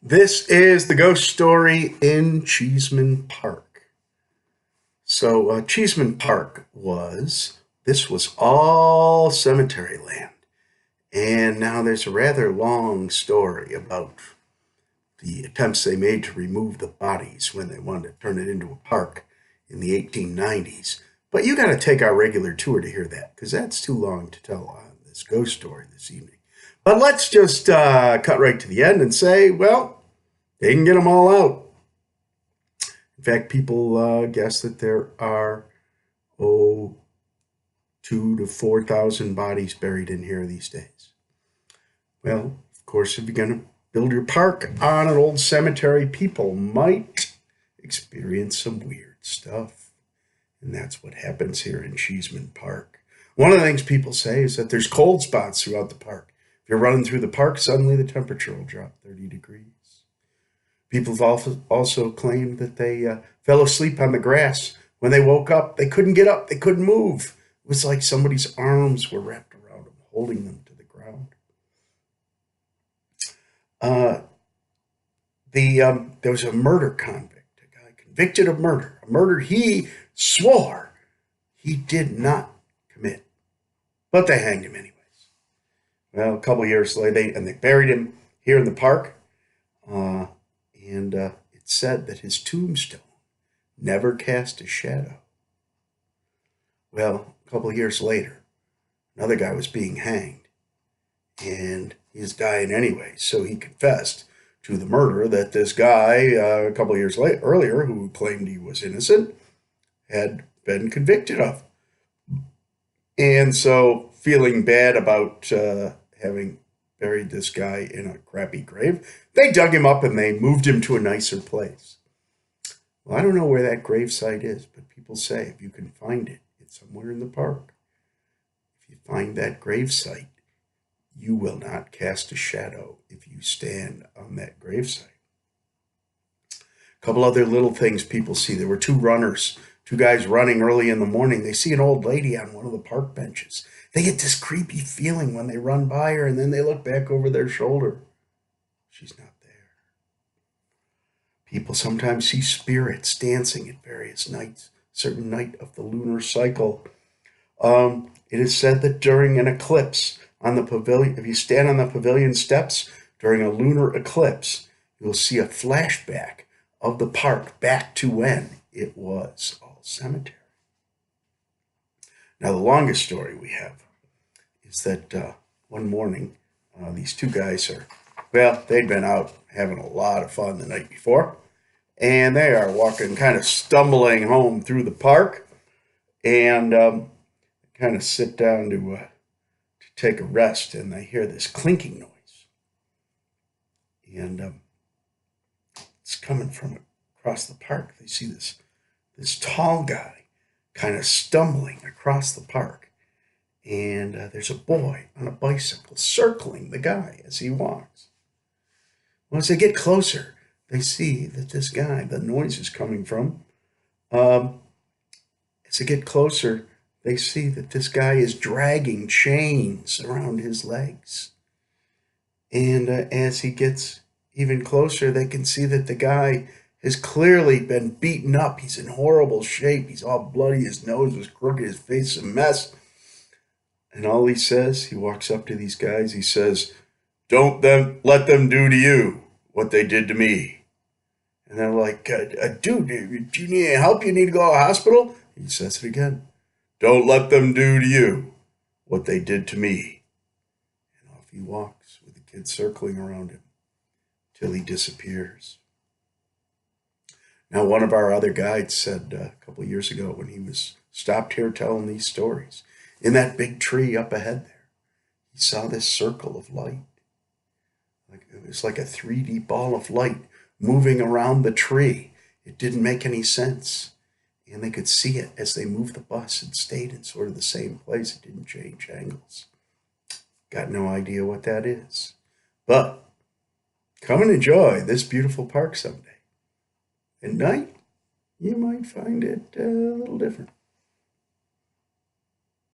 This is the ghost story in Cheeseman Park. So, Cheeseman Park this was all cemetery land. And now there's a rather long story about the attempts they made to remove the bodies when they wanted to turn it into a park in the 1890s. But you got to take our regular tour to hear that, because that's too long to tell on this ghost story this evening. But let's just cut right to the end and say, well, they can get them all out. In fact, people guess that there are, 2 to 4,000 bodies buried in here these days. Well, of course, if you're going to build your park on an old cemetery, people might experience some weird stuff. And that's what happens here in Cheeseman Park. One of the things people say is that there's cold spots throughout the park. If you're running through the park, suddenly the temperature will drop 30 degrees. People have also claimed that they fell asleep on the grass. When they woke up, they couldn't get up, they couldn't move. It was like somebody's arms were wrapped around them, holding them to the ground. There was a murder convict, a guy convicted of murder, a murder he swore he did not commit, but they hanged him anyways. Well, a couple years later, they buried him here in the park. And it said that his tombstone never cast a shadow. Well, a couple of years later, another guy was being hanged, and he was dying anyway. So he confessed to the murder that this guy, a couple of years earlier, who claimed he was innocent, had been convicted of. And so, feeling bad about having buried this guy in a crappy grave, they dug him up and they moved him to a nicer place. Well, I don't know where that grave site is, but people say if you can find it, it's somewhere in the park. If you find that grave site, you will not cast a shadow if you stand on that grave site. A couple other little things people see. There were two guys running early in the morning. They see an old lady on one of the park benches. They get this creepy feeling when they run by her, and then they look back over their shoulder. She's not there. People sometimes see spirits dancing at various nights, certain night of the lunar cycle. It is said that during an eclipse on the pavilion, if you stand on the pavilion steps during a lunar eclipse, you'll see a flashback of the park back to when it was all cemetery. Now, the longest story we have is that one morning, these two guys they'd been out having a lot of fun the night before, and they are walking, kind of stumbling home through the park, and kind of sit down to take a rest, and they hear this clinking noise. And it's coming from across the park. They see this tall guy kind of stumbling across the park. And there's a boy on a bicycle circling the guy as he walks. Well, as they get closer, they see that this guy, the noise is coming from, as they get closer, they see that this guy is dragging chains around his legs. And as he gets even closer, they can see that the guy has clearly been beaten up. He's in horrible shape. He's all bloody. His nose was crooked. His face is a mess. And all he says, he walks up to these guys. He says, "Don't let them do to you what they did to me." And they're like, "Dude, do you need any help? You need to go to the hospital?" He says it again. "Don't let them do to you what they did to me." And off he walks with the kids circling around him till he disappears. Now, one of our other guides said a couple of years ago when he was stopped here telling these stories, in that big tree up ahead there, he saw this circle of light. It was like a 3D ball of light moving around the tree. It didn't make any sense. And they could see it as they moved the bus and stayed in sort of the same place. It didn't change angles. Got no idea what that is. But come and enjoy this beautiful park someday. At night, you might find it a little different.